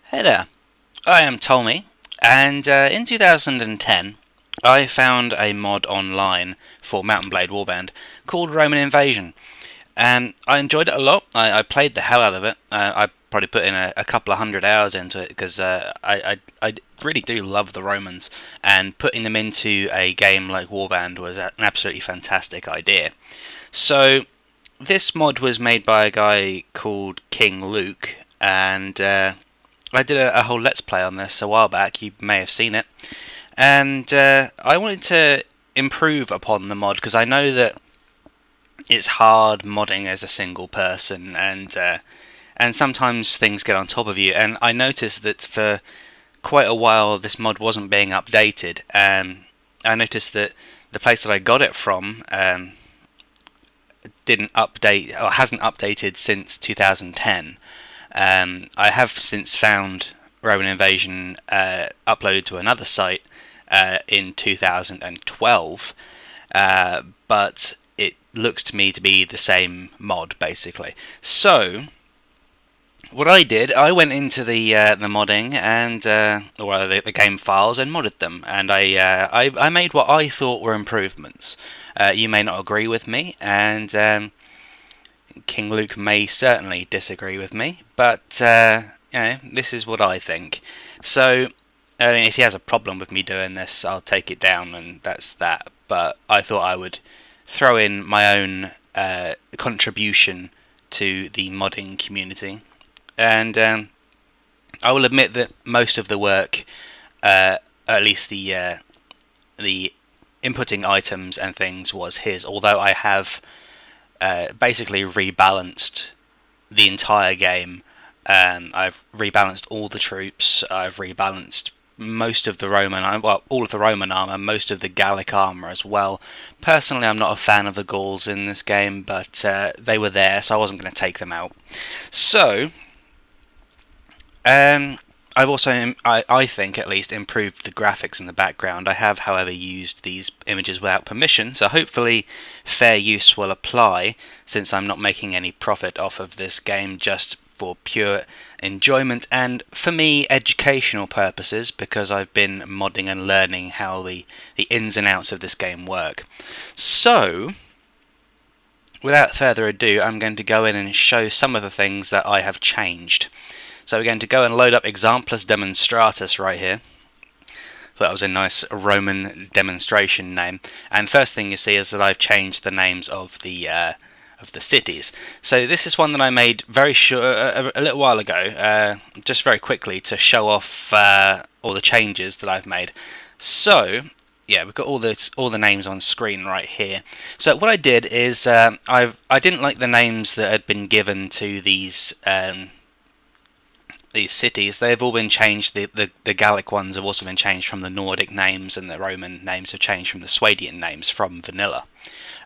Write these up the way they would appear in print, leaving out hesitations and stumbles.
Hey there, I am Tommy, and in 2010 I found a mod online for MountainBlade Warband called Roman Invasion, and I enjoyed it a lot. I played the hell out of it. I probably put in a couple of hundred hours into it because I really do love the Romans, and putting them into a game like Warband was an absolutely fantastic idea. So this mod was made by a guy called King Luke, and I did a whole Let's Play on this a while back. You may have seen it, and I wanted to improve upon the mod because I know that it's hard modding as a single person, and sometimes things get on top of you. And I noticed that for quite a while this mod wasn't being updated. I noticed that the place that I got it from didn't update or hasn't updated since 2010. I have since found Roman Invasion uploaded to another site in 2012, but it looks to me to be the same mod basically. So what I did, I went into the modding and or the game files and modded them, and I made what I thought were improvements. You may not agree with me, and King Luke may certainly disagree with me, but this is what I think. So, I mean, if he has a problem with me doing this, I'll take it down, and that's that. But I thought I would throw in my own contribution to the modding community, and I will admit that most of the work, at least the inputting items and things, was his. Although I have basically rebalanced the entire game. I've rebalanced all the troops. I've rebalanced most of the Roman, well, all of the Roman armor, most of the Gallic armor as well. Personally, I'm not a fan of the Gauls in this game, but they were there, so I wasn't going to take them out. So, I've also, I think at least, improved the graphics in the background. I have, however, used these images without permission, so hopefully fair use will apply, since I'm not making any profit off of this game, just for pure enjoyment and, for me, educational purposes, because I've been modding and learning how the ins and outs of this game work. So, without further ado, I'm going to go in and show some of the things that I have changed. So we're going to go and load up Exemplus Demonstratus right here. That was a nice Roman demonstration name. And first thing you see is that I've changed the names of the cities. So this is one that I made very a little while ago, just very quickly to show off all the changes that I've made. So yeah, we've got all the names on screen right here. So what I did is I didn't like the names that had been given to these cities. They've all been changed. The Gallic ones have also been changed from the Nordic names, and the Roman names have changed from the Swadian names from vanilla.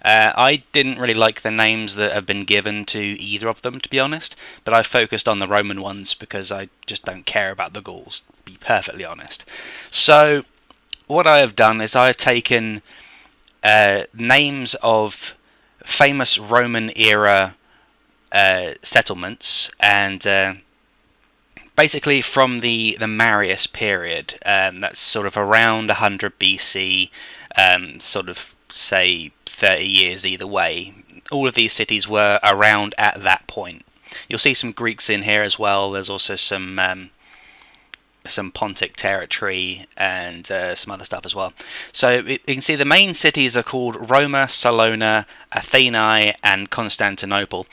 I didn't really like the names that have been given to either of them, to be honest, but I focused on the Roman ones because I just don't care about the Gauls, to be perfectly honest. So what I have done is I have taken names of famous Roman era settlements, and basically from the Marius period, that's sort of around 100 BC, sort of say 30 years either way. All of these cities were around at that point. You'll see some Greeks in here as well. There's also some Pontic territory and some other stuff as well. So you can see the main cities are called Roma, Salona, Athenae, and Constantinople.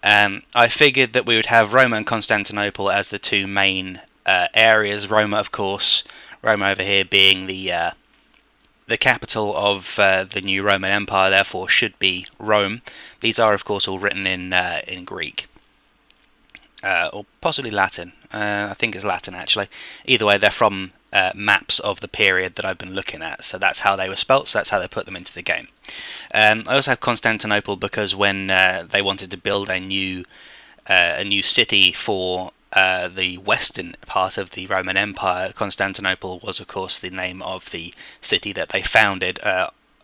I figured that we would have Roma and Constantinople as the two main areas. Roma, of course, Roma over here being the capital of the new Roman Empire, therefore should be Rome. These are, of course, all written in Greek. Or possibly Latin. I think it's Latin, actually. Either way, they're from maps of the period that I've been looking at, so that's how they were spelt, so that's how they put them into the game. I also have Constantinople because when they wanted to build a new city for the western part of the Roman Empire, Constantinople was, of course, the name of the city that they founded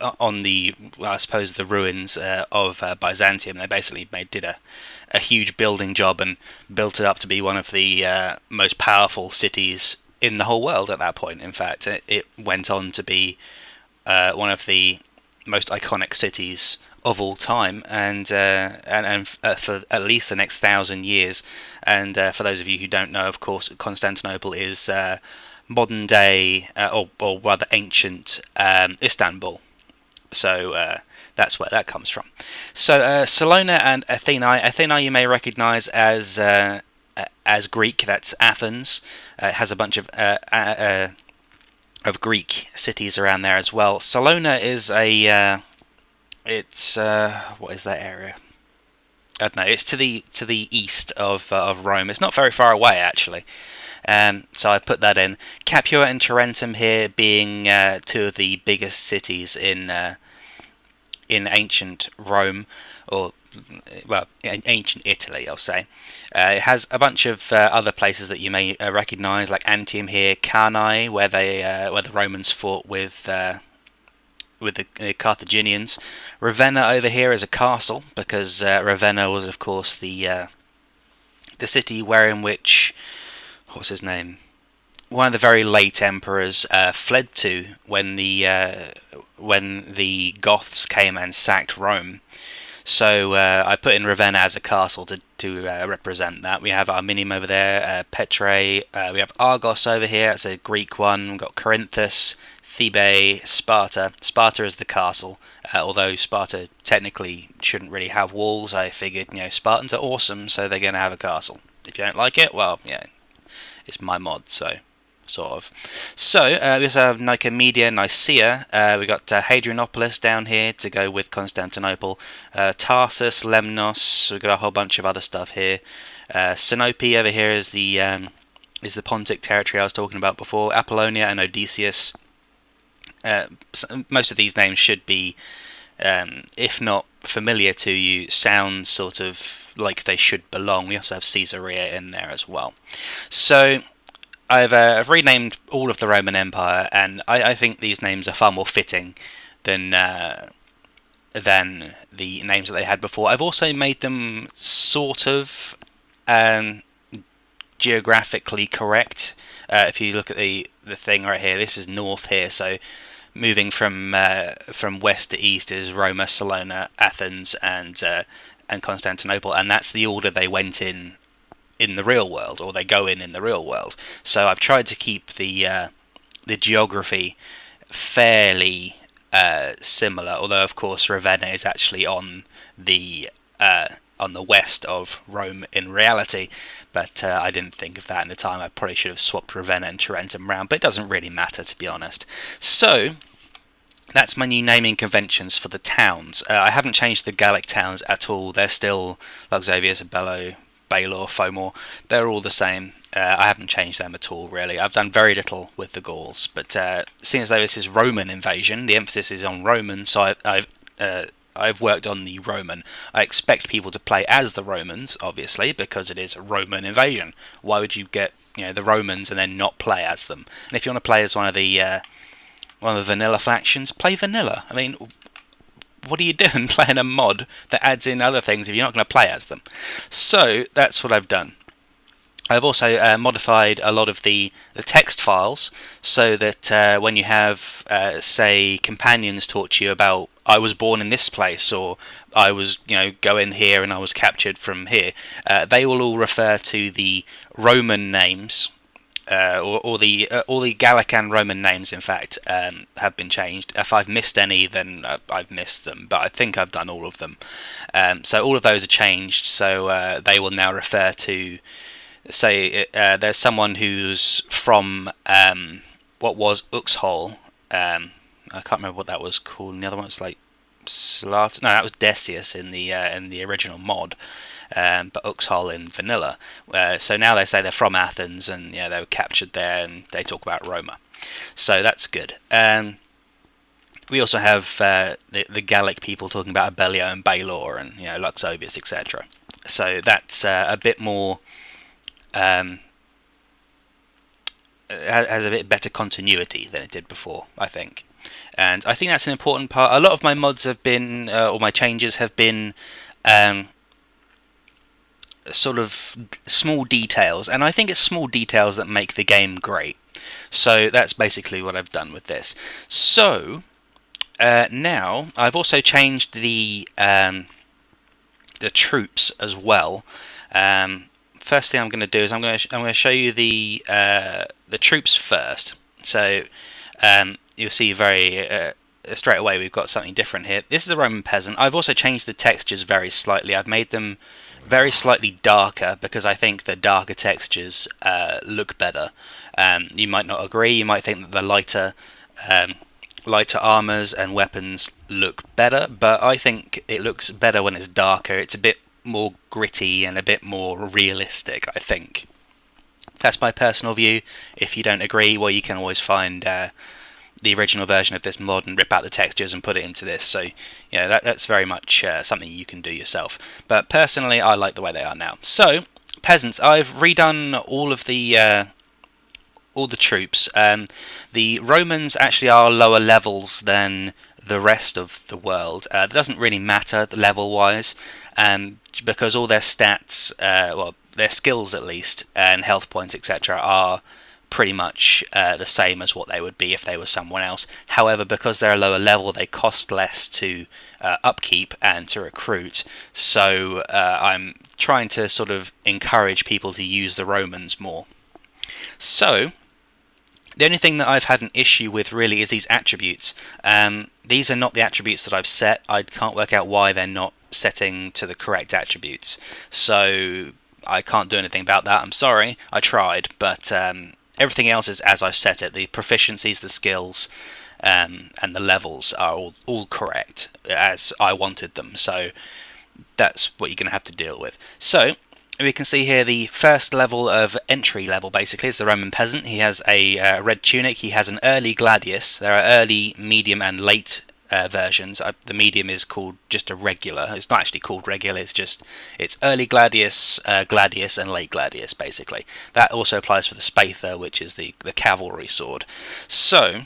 on the, well, I suppose, the ruins of Byzantium. They basically did a huge building job and built it up to be one of the most powerful cities in the whole world at that point. In fact, it went on to be one of the most iconic cities of all time, and for at least the next 1,000 years. And for those of you who don't know, of course, Constantinople is modern day, or rather ancient, Istanbul. So that's where that comes from. So Salona and Athena. Athena you may recognise as Greek. That's Athens. It has a bunch of Greek cities around there as well. Salona is it's what is that area? I don't know. It's to the east of Rome. It's not very far away actually. So I put that in. Capua and Tarentum here being two of the biggest cities in ancient Rome, or well, in ancient Italy, I'll say. It has a bunch of other places that you may recognise, like Antium here, Cannae, where the Romans fought with the Carthaginians. Ravenna over here is a castle, because Ravenna was, of course, the city wherein which, what's his name? One of the very late emperors fled to when the Goths came and sacked Rome. So I put in Ravenna as a castle to represent that. We have Arminium over there, Petrae. We have Argos over here. That's a Greek one. We've got Corinthus, Thebe, Sparta. Sparta is the castle, although Sparta technically shouldn't really have walls. I figured, Spartans are awesome, so they're going to have a castle. If you don't like it, well, yeah, it's my mod, so sort of. So we also have Nicomedia, Nicaea. We got Hadrianopolis down here to go with Constantinople. Tarsus, Lemnos. We've got a whole bunch of other stuff here. Sinope over here is the Pontic territory I was talking about before. Apollonia and Odysseus. Most of these names should be, if not familiar to you, sound sort of like they should belong. We also have Caesarea in there as well. So I've renamed all of the Roman Empire, and I think these names are far more fitting than the names that they had before. I've also made them sort of geographically correct. If you look at the thing right here, this is north here, so moving from west to east is Roma, Salona, Athens, and Constantinople, and that's the order they went in the real world, or they go in the real world. So I've tried to keep the geography fairly similar, although of course Ravenna is actually on the west of Rome in reality, but I didn't think of that in the time. I probably should have swapped Ravenna and Tarentum around, but it doesn't really matter, to be honest. So that's my new naming conventions for the towns. I haven't changed the Gallic towns at all. They're still Luxovius, Bello, Baelor, Fomor. They're all the same. I haven't changed them at all, really. I've done very little with the Gauls, but seeing as though this is Roman invasion, the emphasis is on Roman, so I've worked on the Roman. I expect people to play as the Romans, obviously, because it is a Roman invasion. Why would you get the Romans and then not play as them? And if you want to play as one of the vanilla factions, play vanilla. I mean, what are you doing playing a mod that adds in other things if you're not going to play as them? So that's what I've done. I've also modified a lot of the text files so that when you have, say, companions talk to you about, I was born in this place, or I was, go in here and I was captured from here, they will all refer to the Roman names, or the Gallic and Roman names, in fact, have been changed. If I've missed any, then I've missed them, but I think I've done all of them. So all of those are changed, so they will now refer to, say, there's someone who's from what was Uxhol. I can't remember what that was called. And the other one was like Slat. No, that was Decius in the original mod. But Uxhol in vanilla. So now they say they're from Athens, and they were captured there, and they talk about Roma. So that's good. We also have the Gallic people talking about Abellio and Baelor, and Luxovius, etc. So that's a bit more. Has a bit better continuity than it did before, I think. and I think that's an important part. A lot of my mods have been, or my changes have been, sort of small details, and I think it's small details that make the game great. So that's basically what I've done with this. So now I've also changed the troops as well. First thing I'm going to do is I'm going to show you the troops first. So you'll see very straight away we've got something different here. This is a Roman peasant. I've also changed the textures very slightly. I've made them very slightly darker because I think the darker textures look better. You might not agree. You might think that the lighter armors and weapons look better, but I think it looks better when it's darker. It's a bit more gritty and a bit more realistic, I think. That's my personal view. If you don't agree, well, you can always find the original version of this mod and rip out the textures and put it into this. So, that's very much something you can do yourself. But personally, I like the way they are now. So, peasants, I've redone all the troops. The Romans actually are lower levels than the rest of the world. It doesn't really matter level-wise, because all their stats, their skills at least, and health points, etc., are pretty much the same as what they would be if they were someone else. However, because they're a lower level, they cost less to upkeep and to recruit. So I'm trying to sort of encourage people to use the Romans more. So the only thing that I've had an issue with really is these attributes. These are not the attributes that I've set. I can't work out why they're not setting to the correct attributes. So I can't do anything about that. I'm sorry. I tried, but everything else is as I've set it. The proficiencies, the skills, and the levels are all correct as I wanted them. So that's what you're going to have to deal with. So we can see here the first level of entry level basically is the Roman peasant. He has a red tunic. He has an early gladius. There are early, medium, and late versions. The medium is called just a regular. It's not actually called regular. It's early gladius, gladius, and late gladius basically. That also applies for the spather, which is the cavalry sword. So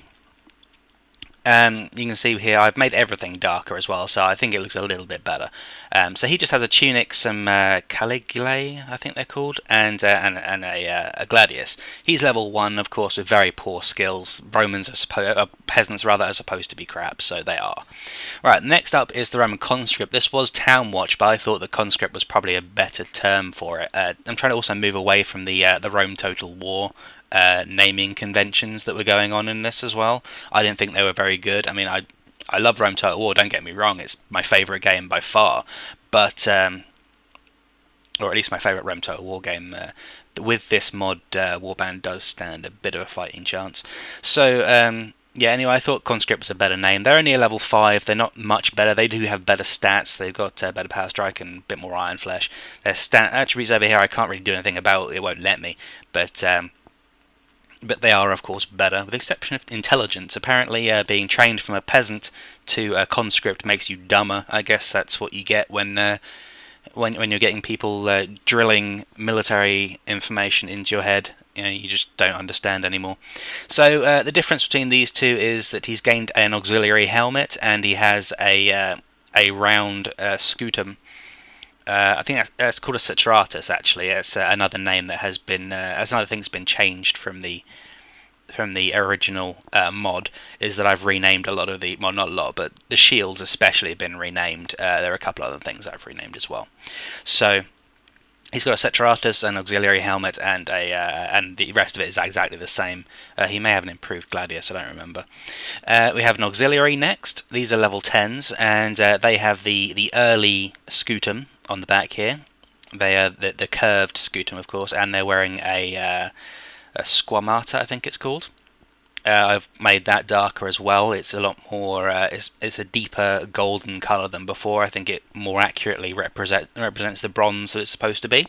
you can see here I've made everything darker as well, so I think it looks a little bit better. So he just has a tunic, some caligulae, I think they're called, and a gladius. He's level 1, of course, with very poor skills. Romans peasants rather, are supposed to be crap, so they are. Right, next up is the Roman conscript. This was Town Watch, but I thought the conscript was probably a better term for it. I'm trying to also move away from the Rome Total War naming conventions that were going on in this as well. I didn't think they were very good. I mean, I love Rome Total War, don't get me wrong, it's my favourite game by far, but or at least my favourite Rome Total War game. With this mod, Warband does stand a bit of a fighting chance. So yeah, anyway, I thought conscript was a better name. They're only a level 5, they're not much better. They do have better stats, they've got better power strike and a bit more iron flesh. Their stat attributes over here I can't really do anything about, it won't let me, but they are, of course, better, with the exception of intelligence. Apparently, being trained from a peasant to a conscript makes you dumber. I guess that's what you get when you're getting people drilling military information into your head. You just don't understand anymore. So the difference between these two is that he's gained an auxiliary helmet and he has a round scutum. I think that's called a Citratus, actually. It's another name that has been, that's another thing that's been changed from the original mod, is that I've renamed a lot of the, well, not a lot, but the shields especially have been renamed. There are a couple other things I've renamed as well. So he's got a Citratus, an auxiliary helmet, and the rest of it is exactly the same. He may have an improved gladius, I don't remember. We have an auxiliary next. These are level 10s, and they have the early scutum on the back here. They are the curved scutum, of course, and they're wearing a squamata, I think it's called. I've made that darker as well. It's a lot more. It's a deeper golden colour than before. I think it more accurately represents the bronze that it's supposed to be.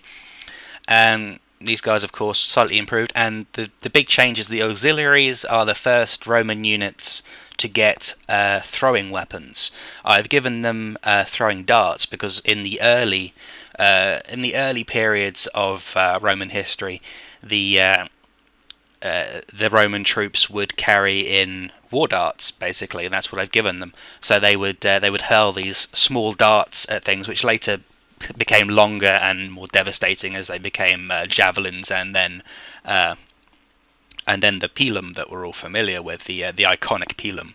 These guys, of course, slightly improved, and the big change is the auxiliaries are the first Roman units to get throwing weapons. I've given them throwing darts because in the early periods of Roman history, the the Roman troops would carry in war darts, basically, and that's what I've given them. So they would hurl these small darts at things, which later became longer and more devastating as they became javelins, and then the pilum that we're all familiar with, the iconic pilum.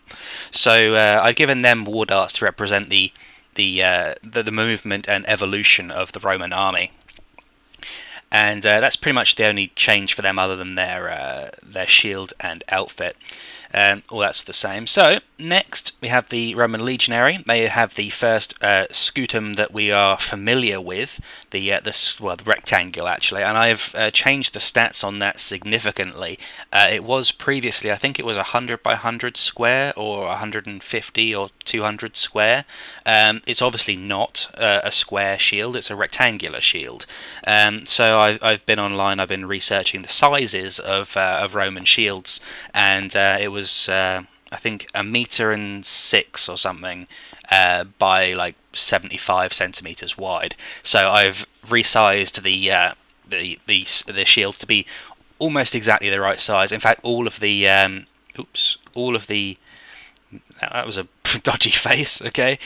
So I've given them war darts to represent the movement and evolution of the Roman army. And that's pretty much the only change for them, other than their shield and outfit. All that's the same. So next we have the Roman legionary. They have the first scutum that we are familiar with, the rectangle actually, and I've changed the stats on that significantly. It was previously, I think it was 100 by 100 square, or 150 or 200 square. It's obviously not a square shield; it's a rectangular shield. So I've been online. I've been researching the sizes of Roman shields, and it was I think 1.6 m or something by like 75 centimeters wide. So I've resized the shield to be almost exactly the right size. In fact, all of the that was a dodgy face. Okay.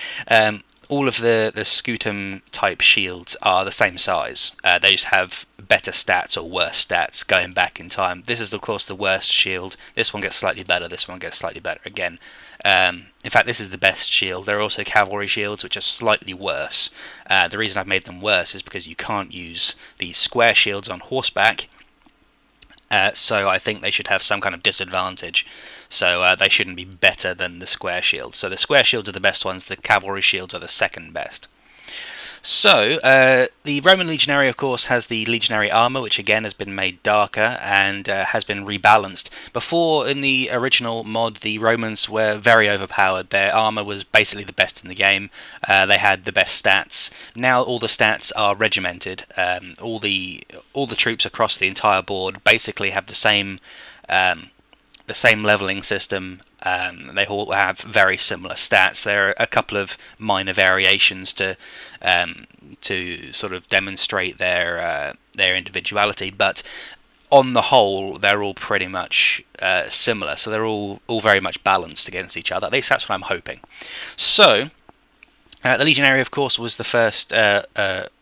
All of the scutum type shields are the same size. They just have better stats or worse stats going back in time. This is of course the worst shield. This one gets slightly better. This one gets slightly better again. In fact, this is the best shield. There are also cavalry shields which are slightly worse. The reason I've made them worse is because you can't use these square shields on horseback. So I think they should have some kind of disadvantage. So they shouldn't be better than the square shields. So the square shields are the best ones. The cavalry shields are the second best. So the Roman legionary, of course, has the legionary armor, which again has been made darker and has been rebalanced. Before, in the original mod, the Romans were very overpowered. Their armor was basically the best in the game. They had the best stats. Now all the stats are regimented. All the troops across the entire board basically have the same leveling system. They all have very similar stats. There are a couple of minor variations to sort of demonstrate their individuality, but on the whole, they're all pretty much similar. So they're all very much balanced against each other. At least that's what I'm hoping. So the legionary, of course, was the first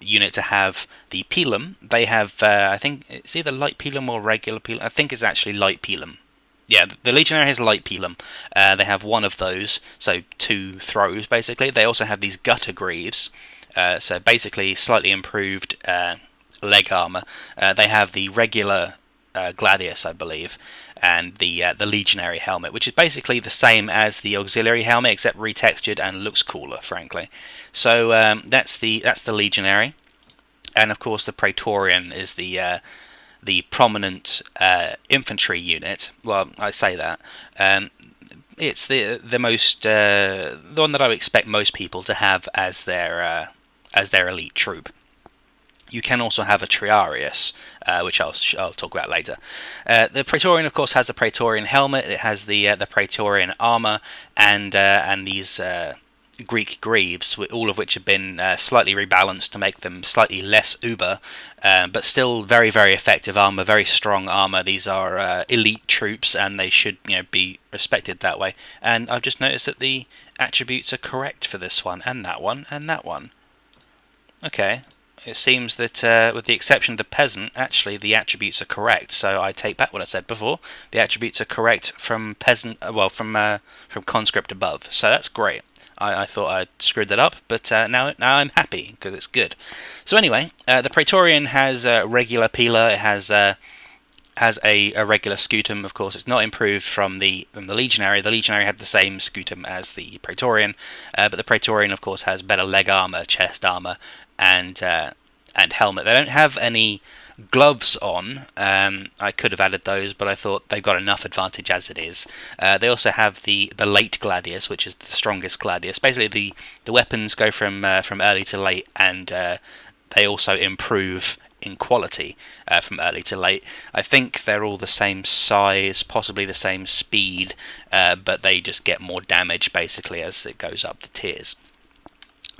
unit to have the pilum. They have, I think it's either light pilum or regular pilum. I think it's actually light pilum. Yeah, the legionary has light pilum. They have one of those, so 2 throws basically. They also have these gutter greaves, so basically slightly improved leg armor. They have the regular gladius, I believe, and the legionary helmet, which is basically the same as the auxiliary helmet except retextured and looks cooler, frankly. So that's the legionary, and of course the praetorian is the prominent infantry unit. Well, I say that it's the one that I would expect most people to have as their elite troop. You can also have a triarius, which I'll talk about later. The praetorian, of course, has the praetorian helmet. It has the praetorian armor and these Greek greaves, all of which have been slightly rebalanced to make them slightly less uber, but still very, very effective armor, very strong armor. These are elite troops, and they should be respected that way. And I've just noticed that the attributes are correct for this one, and that one, and that one. Okay, it seems that with the exception of the peasant, actually the attributes are correct. So I take back what I said before. The attributes are correct from peasant, from conscript above. So that's great. I thought I'd screwed that up, but now I'm happy because it's good. So anyway, the praetorian has regular pila. It has a regular scutum. Of course, it's not improved from the legionary. The legionary had the same scutum as the praetorian, but the praetorian, of course, has better leg armor, chest armor, and helmet. They don't have any gloves on. I could have added those, but I thought they've got enough advantage as it is. They also have the late gladius, which is the strongest gladius. Basically, the weapons go from early to late, and they also improve in quality from early to late. I think they're all the same size, possibly the same speed, but they just get more damage basically as it goes up the tiers.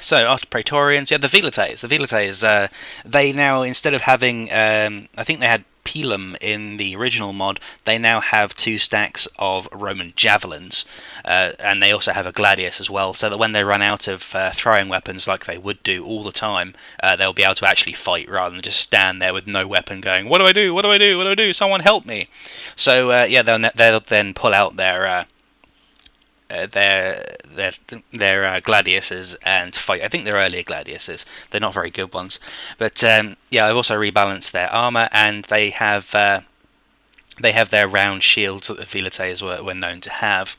So after praetorians, you have the velites. The velites, they now, instead of having, I think they had Pilum in the original mod, they now have 2 stacks of Roman javelins, and they also have a gladius as well, so that when they run out of throwing weapons like they would do all the time, they'll be able to actually fight rather than just stand there with no weapon going, what do I do, what do I do, what do I do, someone help me. So yeah, they'll then pull out their gladiuses and fight. I think they're earlier gladiuses. They're not very good ones, but yeah, I've also rebalanced their armor, and they have their round shields that the Velites were known to have.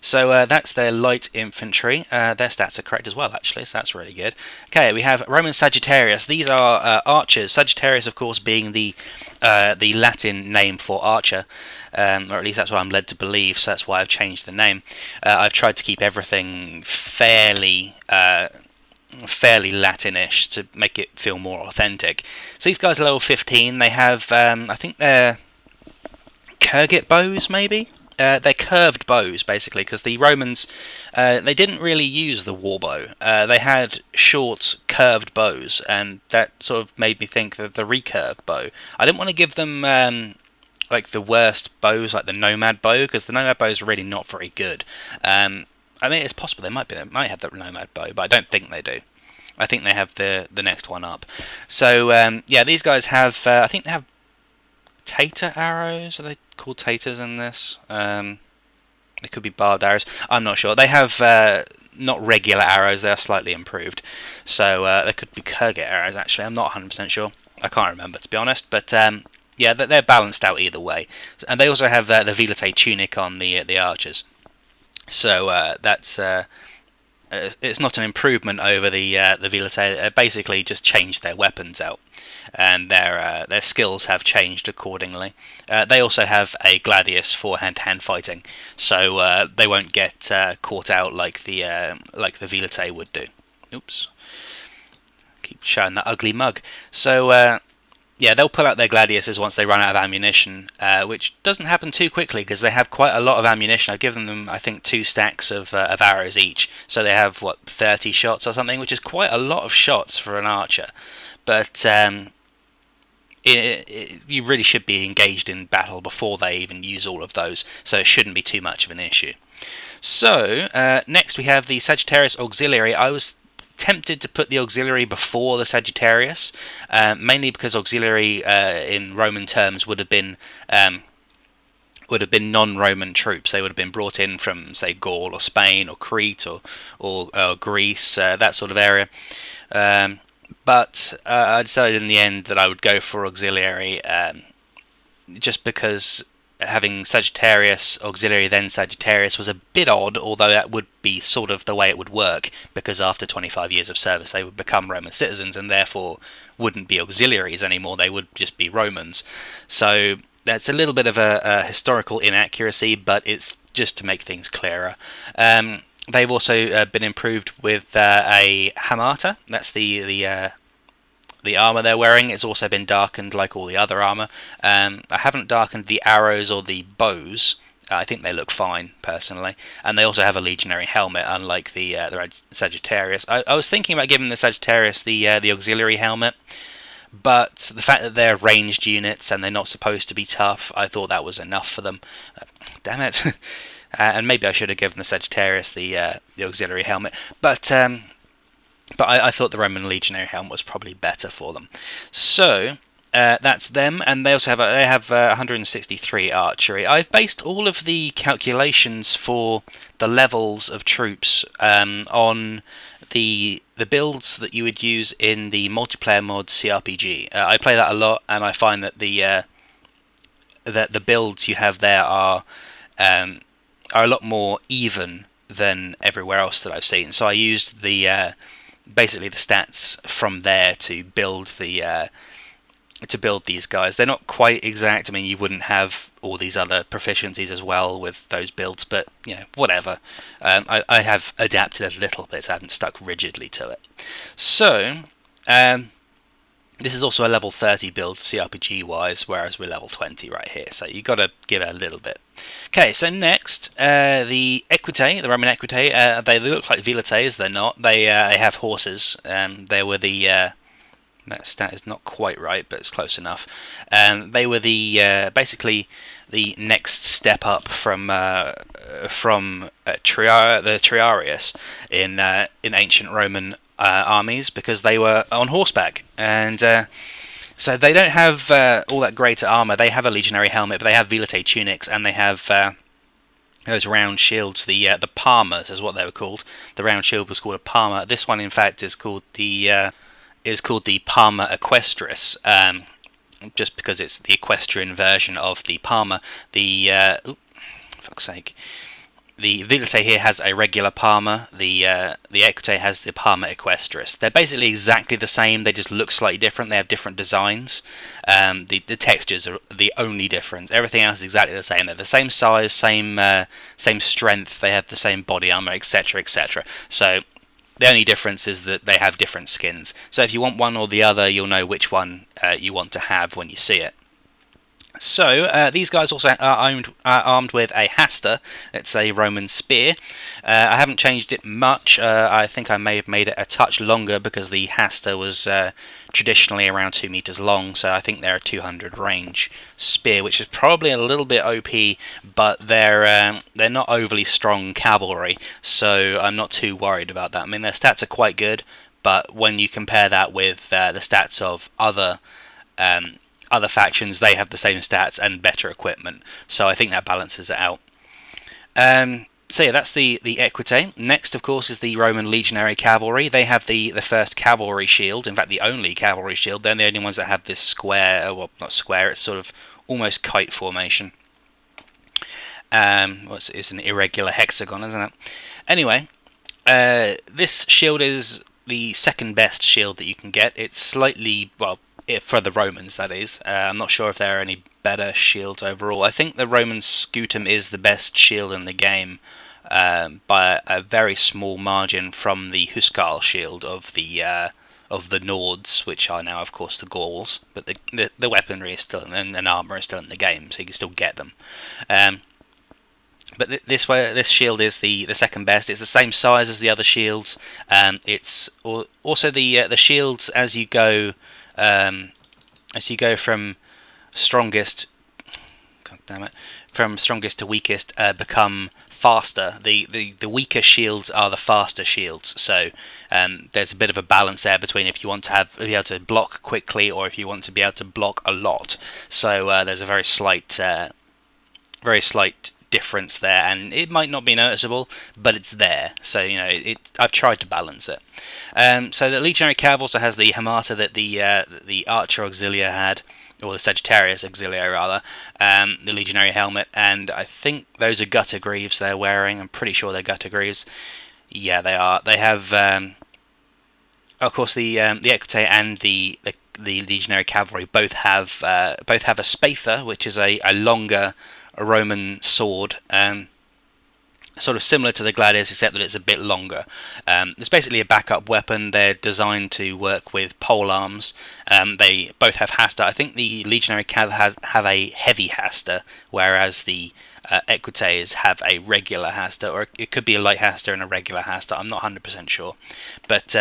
So that's their light infantry. Their stats are correct as well, actually, so that's really good. Okay, we have Roman Sagittarius. These are archers. Sagittarius, of course, being the Latin name for archer, or at least that's what I'm led to believe, so that's why I've changed the name. I've tried to keep everything fairly Latinish to make it feel more authentic. So these guys are level 15. They have, I think they're Kurgit bows, maybe? They're curved bows, basically, because the Romans, they didn't really use the warbow. They had short, curved bows, and that sort of made me think that the recurved bow. I didn't want to give them like the worst bows, like the nomad bow, because the nomad bow is really not very good. I mean, it's possible they might have the nomad bow, but I don't think they do. I think they have the next one up. So yeah, these guys have, I think they have tater arrows. Are they called taters in this? They could be barbed arrows. I'm not sure. They have not regular arrows. They are slightly improved. So they could be Kurgit arrows, actually. I'm not 100% sure. I can't remember, to be honest. But yeah, they're balanced out either way. And they also have the Velite tunic on the archers. So that's it's not an improvement over the Velite. Basically, just changed their weapons out, and their skills have changed accordingly. They also have a gladius for hand-to-hand fighting, so they won't get caught out like the Velite would do. Oops, keep showing that ugly mug. So yeah, they'll pull out their gladiuses once they run out of ammunition, which doesn't happen too quickly because they have quite a lot of ammunition. I've given them, I think, 2 stacks of arrows each, so they have, what, 30 shots or something, which is quite a lot of shots for an archer. But you really should be engaged in battle before they even use all of those, so it shouldn't be too much of an issue. So, next we have the Sagittarius Auxiliary. I was tempted to put the auxiliary before the Sagittarius, mainly because auxiliary in Roman terms would have been non-Roman troops. They would have been brought in from, say, Gaul or Spain or Crete or Greece, that sort of area. But I decided in the end that I would go for auxiliary, just because having Sagittarius, auxiliary, then Sagittarius was a bit odd, although that would be sort of the way it would work, because after 25 years of service they would become Roman citizens and therefore wouldn't be auxiliaries anymore, they would just be Romans. So that's a little bit of a historical inaccuracy, but it's just to make things clearer. They've also been improved with a hamata. That's the armor they're wearing. It's also been darkened like all the other armor. I haven't darkened the arrows or the bows. I think they look fine, personally. And they also have a legionary helmet, unlike the Sagittarius. I was thinking about giving the Sagittarius the auxiliary helmet, but the fact that they're ranged units and they're not supposed to be tough, I thought that was enough for them. Damn it. And maybe I should have given the Sagittarius the auxiliary helmet, but I thought the Roman legionary helmet was probably better for them. So that's them, and they also have 163 archery. I've based all of the calculations for the levels of troops on the builds that you would use in the multiplayer mod CRPG. I play that a lot, and I find that the builds you have there are a lot more even than everywhere else that I've seen. So I used basically the stats from there to build these guys. They're not quite exact. I mean, you wouldn't have all these other proficiencies as well with those builds, but you know, whatever. I have adapted a little bit. I haven't stuck rigidly to it. So this is also a level 30 build CRPG wise, whereas we're level 20 right here. So you got to give it a little bit. Okay, so next, the Equitae, the Roman Equitae, they look like Velites, they're not. They have horses. They were the That stat is not quite right, but it's close enough. They were the basically the next step up from the Triarius in ancient Roman armies, because they were on horseback, and so they don't have all that great armor. They have a legionary helmet, but they have velite tunics, and they have those round shields. The palmers is what they were called. The round shield was called a palmer. This one, in fact, is called the Palmer Equestris, just because it's the equestrian version of the palmer. Fuck's sake. The Velite here has a regular palmer. The Equite has the Palmer Equestris. They're basically exactly the same. They just look slightly different. They have different designs. The textures are the only difference. Everything else is exactly the same. They're the same size, same strength. They have the same body armor, etc., etc. So the only difference is that they have different skins. So if you want one or the other, you'll know which one you want to have when you see it. So these guys also are armed with a hasta. It's a Roman spear. I haven't changed it much. I think I may have made it a touch longer, because the hasta was traditionally around 2 meters long, so I think they're a 200 range spear, which is probably a little bit OP, but they're not overly strong cavalry, so I'm not too worried about that. I mean, their stats are quite good, but when you compare that with the stats of other factions, they have the same stats and better equipment, so I think that balances it out. So yeah, that's the Equite. Next, of course, is the Roman legionary cavalry. They have the first cavalry shield, in fact the only cavalry shield. They're the only ones that have this square, well, not square, it's sort of almost kite formation. It's an irregular hexagon, isn't it? Anyway, this shield is the second best shield that you can get. It's slightly, well, for the Romans, that is. I'm not sure if there are any better shields overall. I think the Roman scutum is the best shield in the game, by a very small margin from the Huskarl shield of the Nords, which are now, of course, the Gauls. But the weaponry is still, and armor is still in the game, so you can still get them. But this shield is the second best. It's the same size as the other shields. It's also the shields as you go from strongest, God damn it, from strongest to weakest, become faster. The weaker shields are the faster shields. So there's a bit of a balance there between if you want to be able to block quickly or if you want to be able to block a lot. So there's a very slight difference there, and it might not be noticeable, but it's there. So I've tried to balance it. So the legionary cav also has the hamata that the archer auxilia had, or the Sagittarius auxilia rather, the legionary helmet, and I think those are gutter greaves they're wearing. I'm pretty sure they're gutter greaves. Yeah, they are. They have, of course, the Equite and the legionary cavalry both have a spather, which is a longer Roman sword, sort of similar to the gladius, except that it's a bit longer. It's basically a backup weapon. They're designed to work with pole arms. They both have hasta. I think the legionary cav have a heavy hasta, whereas the Equites have a regular hasta, or it could be a light hasta and a regular hasta. I'm not 100% sure, but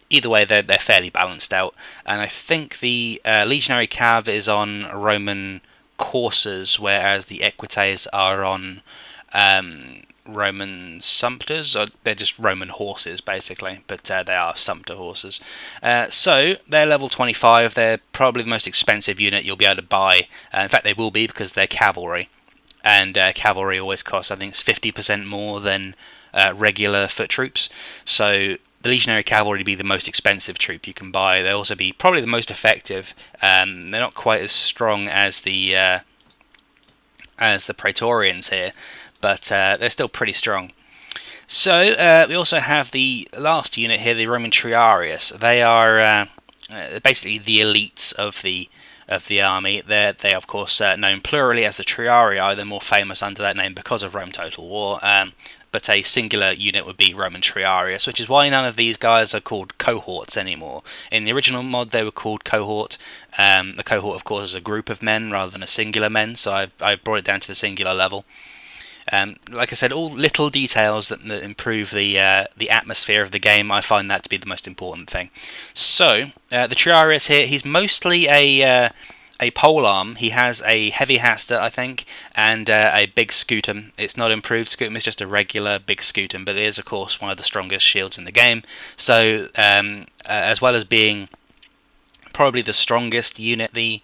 either way, they're fairly balanced out. And I think the legionary cav is on Roman coursers, whereas the Equites are on Roman sumpters, or they're just Roman horses basically, but they are sumpter horses. So they're level 25. They're probably the most expensive unit you'll be able to buy. In fact, they will be, because they're cavalry, and cavalry always costs, I think it's 50% more than regular foot troops. So the legionary cavalry will be the most expensive troop you can buy. They'll also be probably the most effective. They're not quite as strong as the Praetorians here, but they're still pretty strong. So we also have the last unit here, the Roman Triarius. They are basically the elites of the army. They of course known plurally as the Triarii. They're more famous under that name because of Rome Total War. But a singular unit would be Roman Triarius, which is why none of these guys are called cohorts anymore. In the original mod, they were called cohort. The cohort, of course, is a group of men rather than a singular men, so I've brought it down to the singular level. Like I said, all little details that improve the atmosphere of the game. I find that to be the most important thing. So the Triarius here, he's mostly a polearm. He has a heavy Hasta, I think, and a big Scutum. It's not improved Scutum, it's just a regular big Scutum, but it is, of course, one of the strongest shields in the game. So, as well as being probably the strongest unit the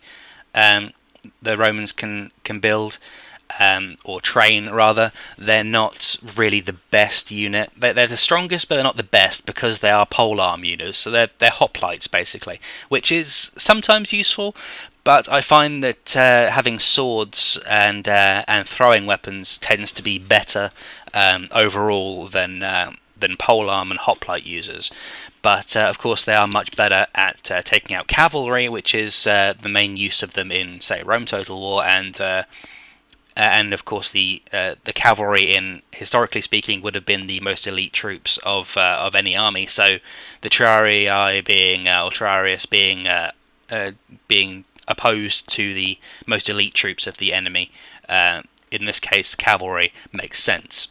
Romans can build, or train rather, they're not really the best unit. They're the strongest, but they're not the best because they are polearm units. So they're hoplites basically, which is sometimes useful. But I find that having swords and throwing weapons tends to be better overall than polearm and hoplite users. But of course, they are much better at taking out cavalry, which is the main use of them in, say, Rome Total War, and of course the cavalry, in historically speaking, would have been the most elite troops of any army. So the Triarii Triarius being opposed to the most elite troops of the enemy, in this case cavalry, makes sense.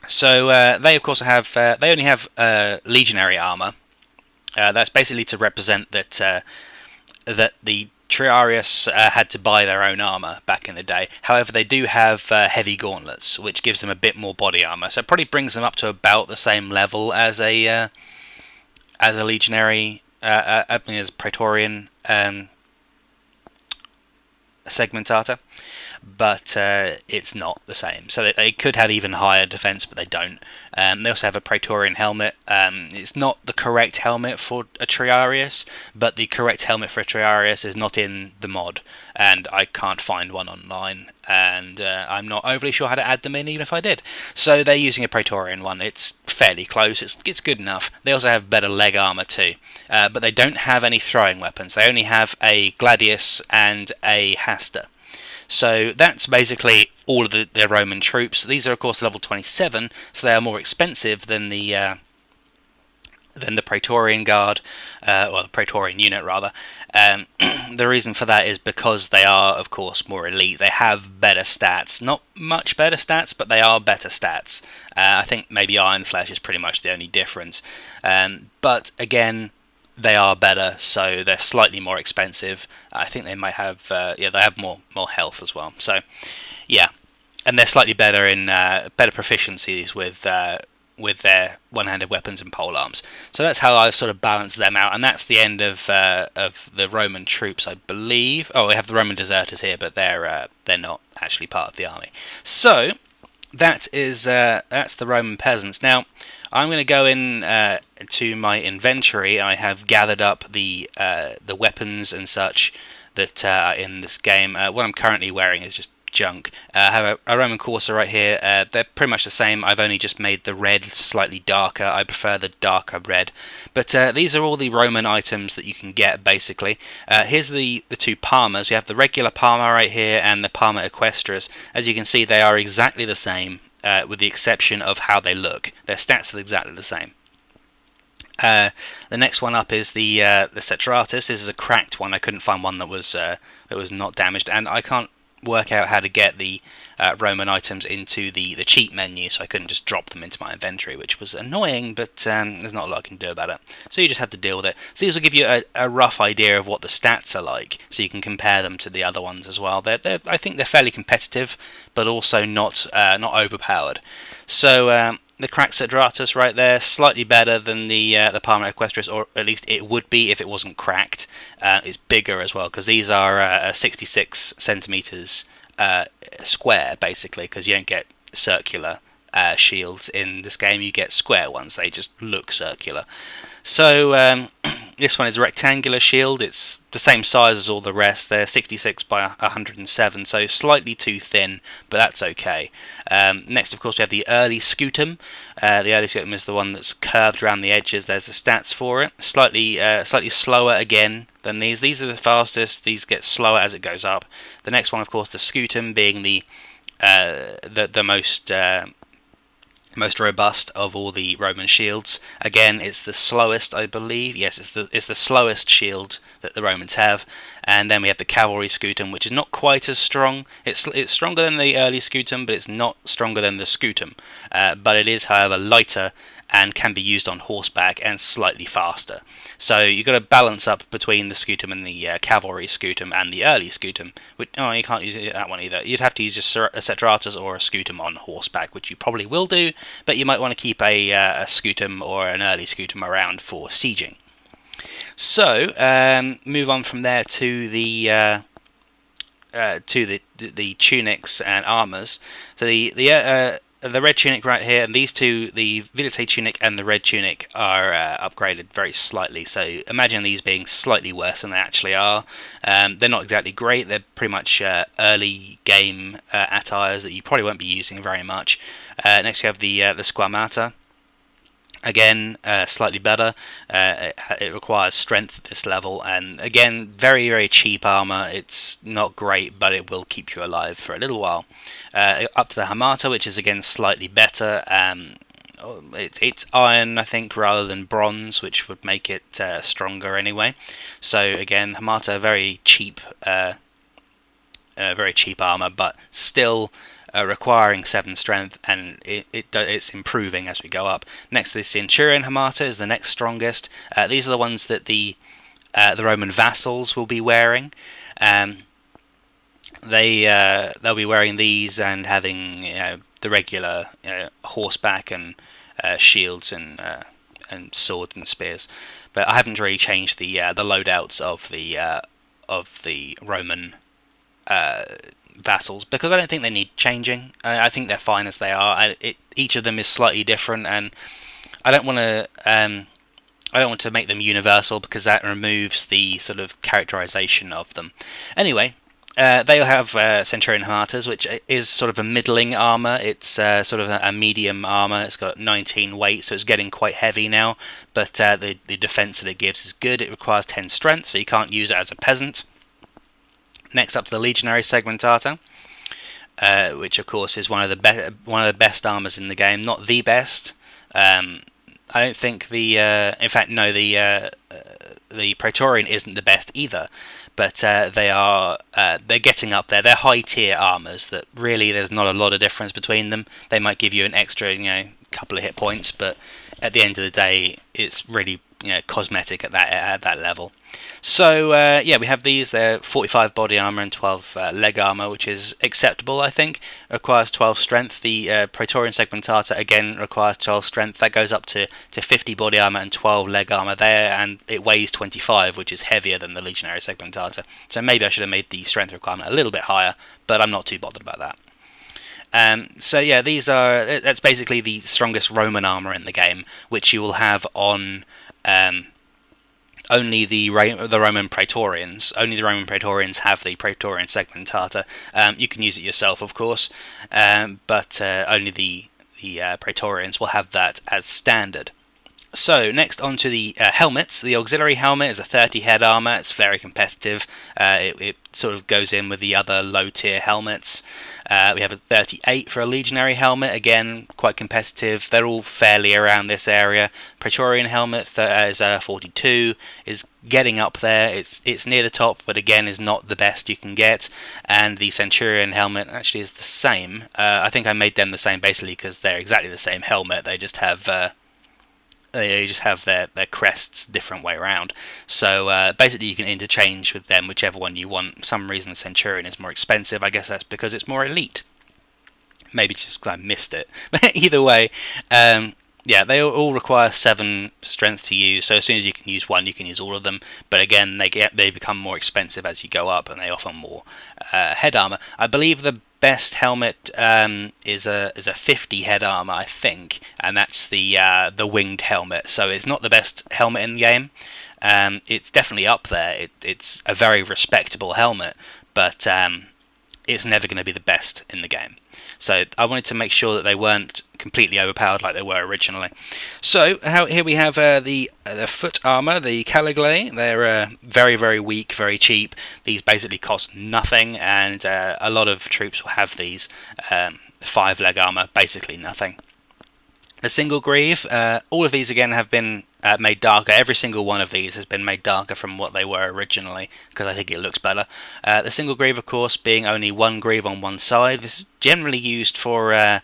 So they of course they only have legionary armor. That's basically to represent that the Triarius had to buy their own armor back in the day. However, they do have heavy gauntlets, which gives them a bit more body armor. So it probably brings them up to about the same level as a legionary, as a Praetorian segmentata, but it's not the same. So they could have even higher defense, but they don't. They also have a Praetorian helmet. It's not the correct helmet for a Triarius, but the correct helmet for a Triarius is not in the mod, and I can't find one online, and I'm not overly sure how to add them in, even if I did. So they're using a Praetorian one. It's fairly close. It's good enough. They also have better leg armor too, but they don't have any throwing weapons. They only have a Gladius and a Hasta. So that's basically all of the Roman troops. These are of course level 27, so they are more expensive than the Praetorian Guard, or the Praetorian unit rather. The reason for that is because they are of course more elite. They have better stats, not much better stats, but they are better stats. I think maybe Iron Flesh is pretty much the only difference. But again, they are better, so they're slightly more expensive. I think they might have, they have more health as well. So, yeah, and they're slightly better in better proficiencies with their one-handed weapons and polearms. So that's how I've sort of balanced them out, and that's the end of the Roman troops, I believe. Oh, we have the Roman deserters here, but they're not actually part of the army. So that's the Roman peasants. Now, I'm going to go in to my inventory. I have gathered up the weapons and such that are in this game. What I'm currently wearing is just junk. I have a Roman Corsa right here. They're pretty much the same. I've only just made the red slightly darker. I prefer the darker red. But these are all the Roman items that you can get, basically. Here's the two Parmas. We have the regular Parma right here and the Parma Equestris. As you can see, they are exactly the same. With the exception of how they look. Their stats are exactly the same. The next one up is the Cetratus. This is a cracked one. I couldn't find one that was not damaged, and I can't work out how to get the Roman items into the cheat menu, so I couldn't just drop them into my inventory, which was annoying, but there's not a lot I can do about it. So you just have to deal with it. So these will give you a rough idea of what the stats are like, so you can compare them to the other ones as well. I think they're fairly competitive, but also not overpowered. So the cracked Cedratus right there, slightly better than the Parma Equestris, or at least it would be if it wasn't cracked. It's bigger as well, because these are 66 centimeters square, basically, because you don't get circular shields in this game. You get square ones. They just look circular. So this one is a rectangular shield. It's the same size as all the rest. They're 66 by 107, so slightly too thin, but that's okay. Next, of course, we have the early Scutum. The early Scutum is the one that's curved around the edges. There's the stats for it. Slightly slower again than these. These are the fastest. These get slower as it goes up. The next one, of course, the Scutum, being the most most robust of all the Roman shields. Again, it's the slowest, I believe. Yes, it's the slowest shield that the Romans have. And then we have the cavalry scutum, which is not quite as strong. It's stronger than the early scutum, but it's not stronger than the scutum. But it is, however, lighter and can be used on horseback and slightly faster. So you've got to balance up between the scutum and the cavalry scutum and the early scutum. Which, oh, you can't use that one either. You'd have to use a Cetratus or a scutum on horseback, which you probably will do, but you might want to keep a scutum or an early scutum around for sieging. So move on from there to the tunics and armors. So the red tunic right here, and these two, the Vitae tunic and the red tunic, are upgraded very slightly. So imagine these being slightly worse than they actually are. They're not exactly great. They're pretty much early game attires that you probably won't be using very much. Next you have the squamata. Again, slightly better. It requires strength at this level, and again, very, very cheap armor. It's not great, but it will keep you alive for a little while. Up to the hamata, which is again slightly better. It's iron, I think, rather than bronze, which would make it stronger anyway. So again, hamata, very cheap armor, but still requiring 7 strength, and it's improving as we go up. Next, the Centurion Hamata is the next strongest. These are the ones that the Roman vassals will be wearing. They'll be wearing these and having the regular horseback and shields and swords and spears. But I haven't really changed the loadouts of the Roman vassals, because I don't think they need changing. I think they're fine as they are. Each of them is slightly different, and I don't want to make them universal, because that removes the sort of characterization of them. Anyway, they'll have Centurion Hamatas, which is sort of a middling armor. It's sort of a medium armor. It's got 19 weight, so it's getting quite heavy now, but the defense that it gives is good. It requires 10 strength, so you can't use it as a peasant. Next up to the Legionary Segmentata, which of course is one of the best armors in the game. Not the best. I don't think the Praetorian isn't the best either, but they're getting up there. They're high tier armors that really there's not a lot of difference between them. They might give you an extra couple of hit points, but at the end of the day, it's really cosmetic at that level. So we have these. They're 45 body armor and 12 leg armor, which is acceptable, I think. Requires 12 strength. The Praetorian Segmentata again requires 12 strength. That goes up to 50 body armor and 12 leg armor there, and it weighs 25, which is heavier than the Legionary Segmentata. So maybe I should have made the strength requirement a little bit higher, but I'm not too bothered about that. That's basically the strongest Roman armor in the game, which you will have on only the Roman Praetorians. Only the Roman Praetorians have the Praetorian Segmentata. You can use it yourself, of course, but only the Praetorians will have that as standard. So next on to the helmets. The auxiliary helmet is a 30 head armor. It's very competitive. It sort of goes in with the other low tier helmets. We have a 38 for a legionary helmet. Again, quite competitive. They're all fairly around this area. Praetorian helmet is 42. Is getting up there. It's near the top, but again is not the best you can get. And the Centurion helmet actually is the same. I think I made them the same basically because they're exactly the same helmet. They just have their crests different way around. So basically you can interchange with them whichever one you want. For some reason the Centurion is more expensive. I guess that's because it's more elite. Maybe just because I missed it. But either way, they all require 7 strength to use. So as soon as you can use one, you can use all of them. But again, they become more expensive as you go up, and they offer more head armor. I believe the best helmet is a 50 head armor, I think, and that's the winged helmet. So it's not the best helmet in the game. It's definitely up there. It's a very respectable helmet, but it's never going to be the best in the game. So I wanted to make sure that they weren't completely overpowered like they were originally. So here we have the foot armor, the Caligulae. They're very, very weak, very cheap. These basically cost nothing, and a lot of troops will have these. 5 leg armor, basically nothing. The single greave, all of these again have been made darker. Every single one of these has been made darker from what they were originally, because I think it looks better. The single greave, of course, being only one greave on one side. This is generally used for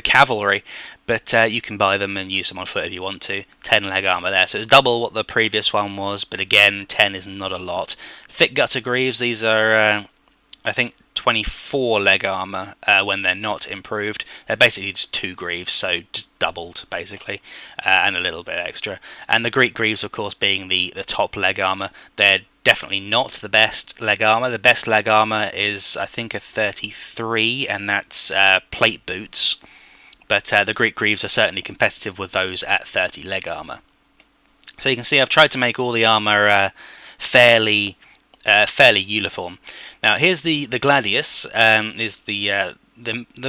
cavalry, but you can buy them and use them on foot if you want to. 10 leg armor there, so it's double what the previous one was, but again, 10 is not a lot. Thick gutter greaves, these are I think 24 leg armor when they're not improved. They're basically just 2 greaves, so just doubled basically, and a little bit extra. And the Greek greaves, of course, being the top leg armor. They're definitely not the best leg armor. The best leg armor is, I think, a 33, and that's plate boots. But the Greek greaves are certainly competitive with those at 30 leg armor. So you can see I've tried to make all the armor fairly uniform. Now here's the gladius, is the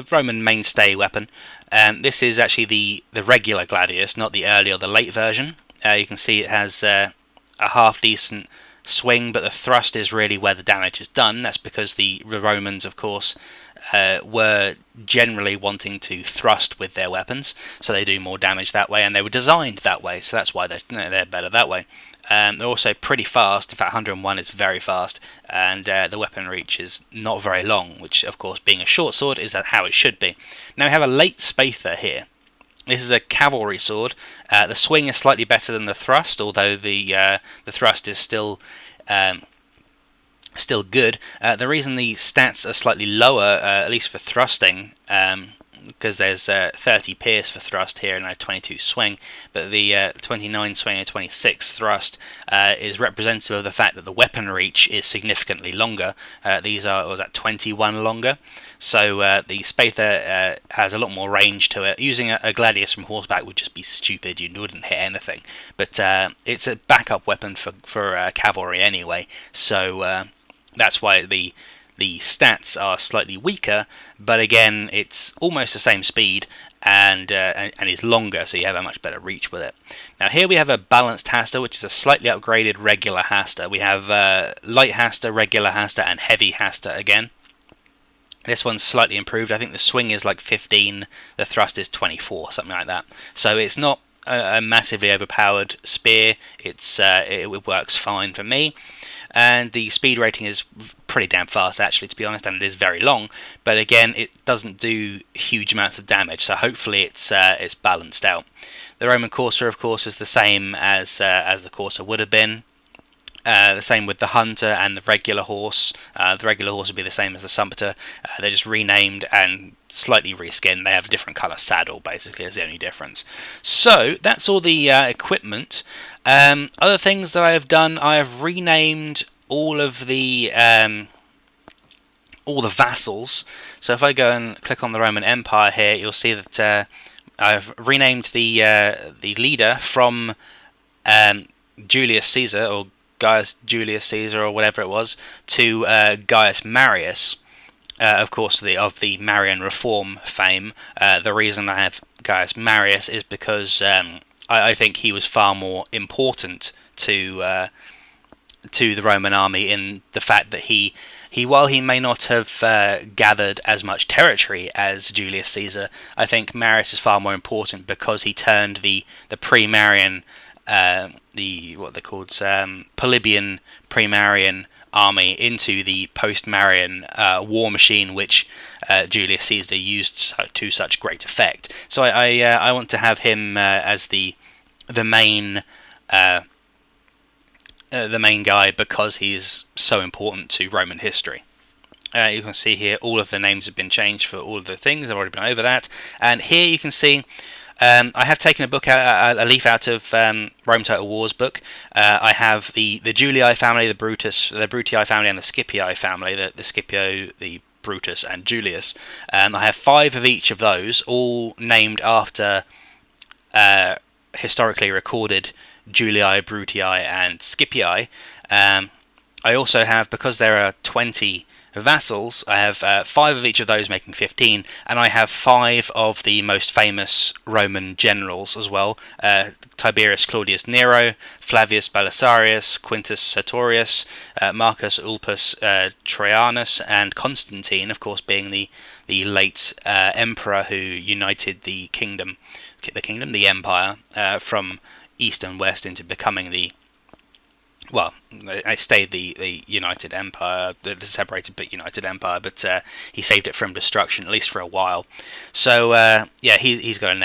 Roman mainstay weapon. This is actually the regular gladius, not the early or the late version. You can see it has a half decent swing, but the thrust is really where the damage is done. That's because the Romans, of course, were generally wanting to thrust with their weapons, so they do more damage that way, and they were designed that way, so that's why they're better that way. They're also pretty fast. In fact, 101 is very fast, and the weapon reach is not very long, which, of course, being a short sword, is how it should be. Now we have a late Spather here. This is a cavalry sword. The swing is slightly better than the thrust, although the thrust is still good. The reason the stats are slightly lower, at least for thrusting, because there's 30 pierce for thrust here and a 22 swing, but the 29 swing and 26 thrust is representative of the fact that the weapon reach is significantly longer. These are, was that 21 longer? So the Spather has a lot more range to it. Using a gladius from horseback would just be stupid. You wouldn't hit anything. But it's a backup weapon for cavalry anyway. So that's why the stats are slightly weaker, but again, it's almost the same speed and is longer, so you have a much better reach with it. Now here we have a balanced Hasta, which is a slightly upgraded regular Hasta. We have light Hasta, regular Hasta, and heavy Hasta again. This one's slightly improved. I think the swing is like 15, the thrust is 24, something like that. So it's not a massively overpowered spear. It works fine for me. And the speed rating is pretty damn fast, actually, to be honest, and it is very long. But again, it doesn't do huge amounts of damage, so hopefully it's balanced out. The Roman Corsair, of course, is the same as the Corsair would have been. The same with the Hunter and the regular horse. The regular horse would be the same as the Sumpter. They're just renamed and slightly reskinned. They have a different colour saddle, basically, is the only difference. So that's all the equipment. Other things that I have done, I have renamed all of the vassals. So if I go and click on the Roman Empire here, you'll see that I've renamed the leader from Julius Caesar, or Gaius Julius Caesar, or whatever it was, to Gaius Marius. Of course, of the Marian Reform fame. The reason I have Gaius Marius is because I think he was far more important to the Roman army, in the fact that he while he may not have gathered as much territory as Julius Caesar, I think Marius is far more important because he turned the pre-Marian, what they're called, Polybian pre-Marian army into the post-Marian war machine, which Julius Caesar used to such great effect. So I want to have him as the main guy, because he's so important to Roman history. You can see here all of the names have been changed for all of the things. I've already been over that. And here you can see I have taken a leaf out of Rome Total War's book. I have the Julii family, the Brutii family, and the Scipii family, the Scipio, the Brutus, and Julius. I have 5 of each of those, all named after historically recorded Julii, Brutii, and Scipii. I also have, because there are 20 vassals. I have 5 of each of those, making 15, and I have 5 of the most famous Roman generals as well: Tiberius Claudius Nero, Flavius Belisarius, Quintus Sertorius, Marcus Ulpius Trajanus, and Constantine, of course, being the late emperor who united the empire, from east and west into becoming I stayed the United Empire, the separated but united empire, but he saved it from destruction, at least for a while. So he's got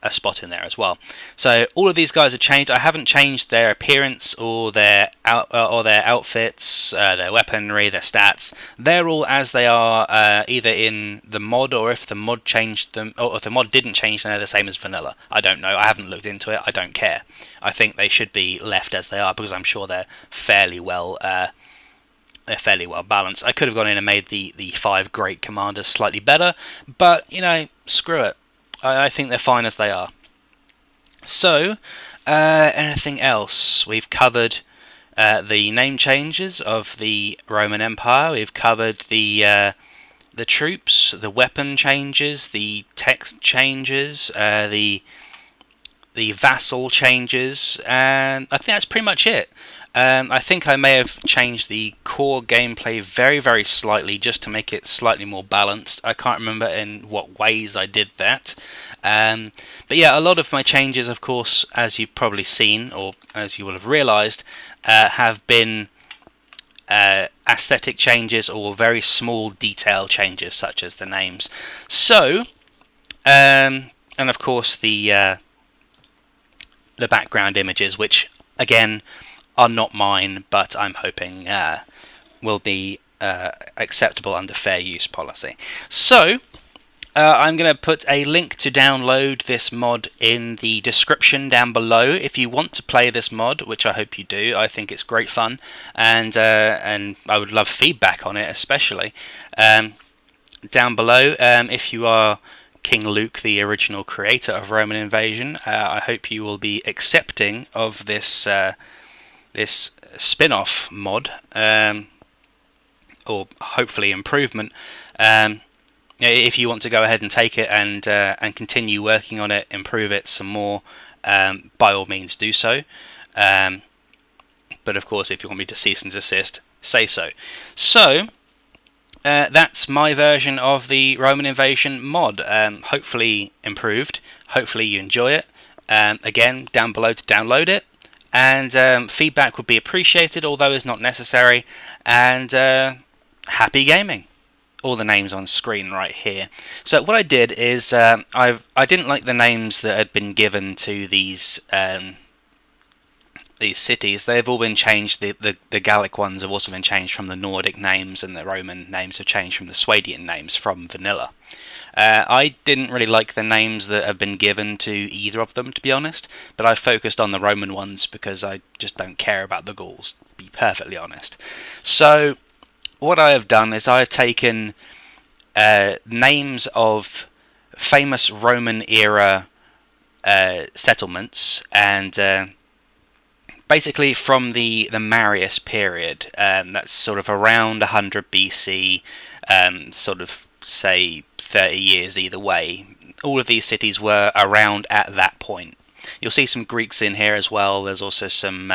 a spot in there as well. So all of these guys have changed. I haven't changed their appearance or their outfits, their weaponry, their stats. They're all as they are, either in the mod, or if the mod changed them, or if the mod didn't change them, they're the same as vanilla. I don't know. I haven't looked into it. I don't care. I think they should be left as they are, because I'm sure they're fairly well balanced. I could have gone in and made the 5 great commanders slightly better, but screw it. I think they're fine as they are. So, anything else? We've covered the name changes of the Roman Empire. We've covered the troops, the weapon changes, the text changes, the vassal changes, and I think that's pretty much it. I think I may have changed the core gameplay very, very slightly, just to make it slightly more balanced. I can't remember in what ways I did that. But yeah, a lot of my changes, of course, as you've probably seen, or as you will have realised, have been aesthetic changes or very small detail changes, such as the names. So, and of course the background images, which again are not mine, but I'm hoping will be acceptable under fair use policy. So I'm going to put a link to download this mod in the description down below if you want to play this mod, which I hope you do. I think it's great fun, and I would love feedback on it, especially down below. If you are King Luke, the original creator of Roman Invasion, I hope you will be accepting of this this spin-off mod, or hopefully improvement. If you want to go ahead and take it and continue working on it, improve it some more, by all means do so. But of course, if you want me to cease and desist, say so. So that's my version of the Roman Invasion mod. Hopefully improved. Hopefully you enjoy it. Again, down below to download it. And feedback would be appreciated, although it's not necessary. And happy gaming. All the names on screen right here. So what I did is I didn't like the names that had been given to these cities. They've all been changed. The Gallic ones have also been changed from the Nordic names, and the Roman names have changed from the Swadian names from vanilla. I didn't really like the names that have been given to either of them, to be honest, but I focused on the Roman ones because I just don't care about the Gauls, to be perfectly honest. So what I have done is I have taken names of famous Roman era settlements, and basically from the Marius period, that's sort of around 100 BC, sort of say 30 years either way. All of these cities were around at that point. You'll see some Greeks in here as well. There's also some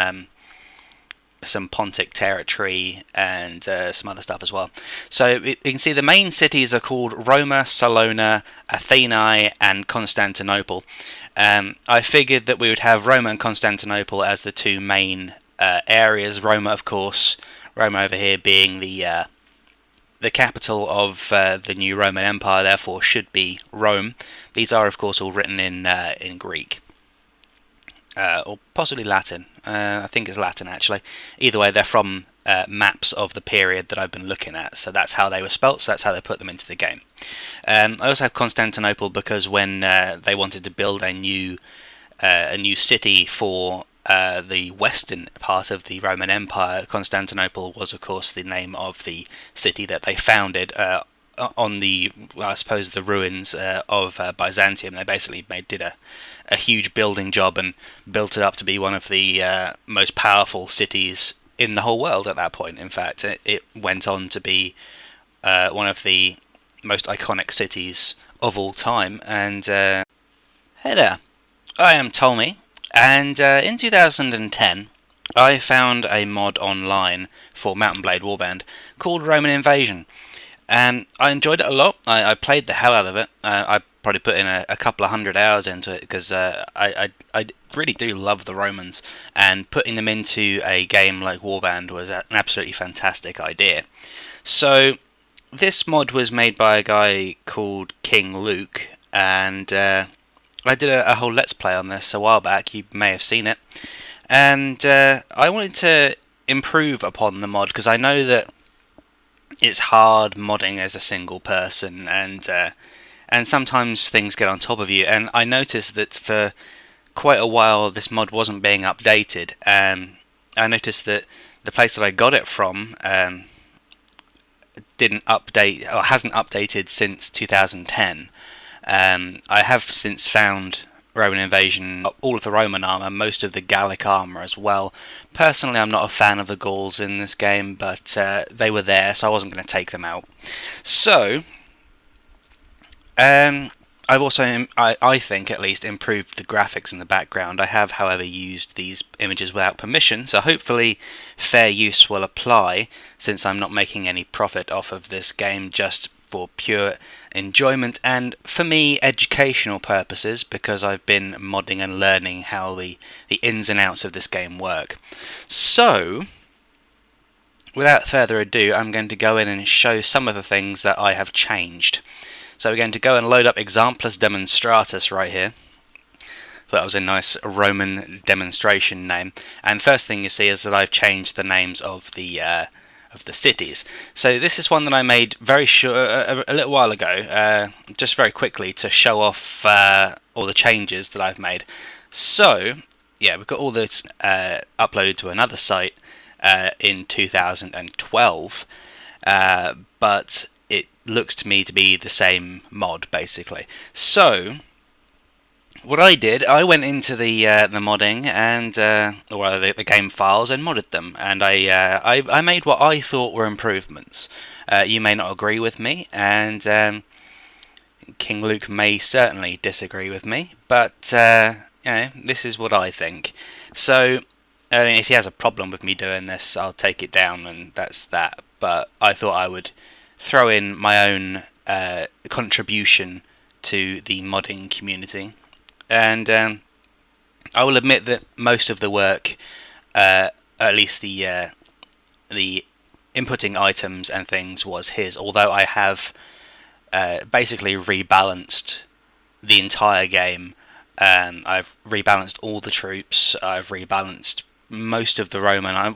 Pontic territory and some other stuff as well. So you can see the main cities are called Roma, Salona, Athenae, and Constantinople. I figured that we would have Roma and Constantinople as the two main areas. Roma, of course, Roma over here being the capital of the new Roman Empire, therefore should be Rome. These are, of course, all written in Greek. Or possibly Latin. I think it's Latin, actually. Either way, they're from maps of the period that I've been looking at, so that's how they were spelt, so that's how they put them into the game. I also have Constantinople because when they wanted to build a new city for the western part of the Roman Empire, Constantinople was, of course, the name of the city that they founded on the, I suppose, the ruins of Byzantium. They basically did a huge building job and built it up to be one of the most powerful cities in the whole world at that point. In fact, it went on to be one of the most iconic cities of all time. And hey there, I am Tommy, and in 2010 I found a mod online for MountvesvesBlade Warband called Roman Invasion, and I enjoyed it a lot. I played the hell out of it. I probably put in a couple of 100 hours into it because I really do love the Romans, and putting them into a game like Warband was an absolutely fantastic idea. So this mod was made by a guy called King Luke, and I did a whole Let's Play on this a while back. You may have seen it. And I wanted to improve upon the mod because I know that it's hard modding as a single person, and sometimes things get on top of you. And I noticed that for quite a while this mod wasn't being updated. I noticed that the place that I got it from didn't update, or hasn't updated since 2010. I have since found Roman Invasion, all of the Roman armor, most of the Gallic armor as well. Personally, I'm not a fan of the Gauls in this game, but they were there, so I wasn't going to take them out. So, I've also, I think at least, improved the graphics in the background. I have, however, used these images without permission, so hopefully fair use will apply, since I'm not making any profit off of this game, just for pure enjoyment and, for me, educational purposes, because I've been modding and learning how the ins and outs of this game work. So, without further ado, I'm going to go in and show some of the things that I have changed. So we're going to go and load up Exemplus Demonstratus right here. That was a nice Roman demonstration name. And first thing you see is that I've changed the names of the cities. So this is one that I made very a little while ago, just very quickly to show off all the changes that I've made. So yeah, we've got all this uploaded to another site in 2012, but it looks to me to be the same mod basically. So what I did, I went into the modding and or the game files and modded them, and I made what I thought were improvements. You may not agree with me, and King Luke may certainly disagree with me, but you know, this is what I think. So I mean, if he has a problem with me doing this, I'll take it down, and that's that. But I thought I would throw in my own contribution to the modding community. And I will admit that most of the work, at least the inputting items and things, was his. Although I have basically rebalanced the entire game. I've rebalanced all the troops. I've rebalanced most of the Roman.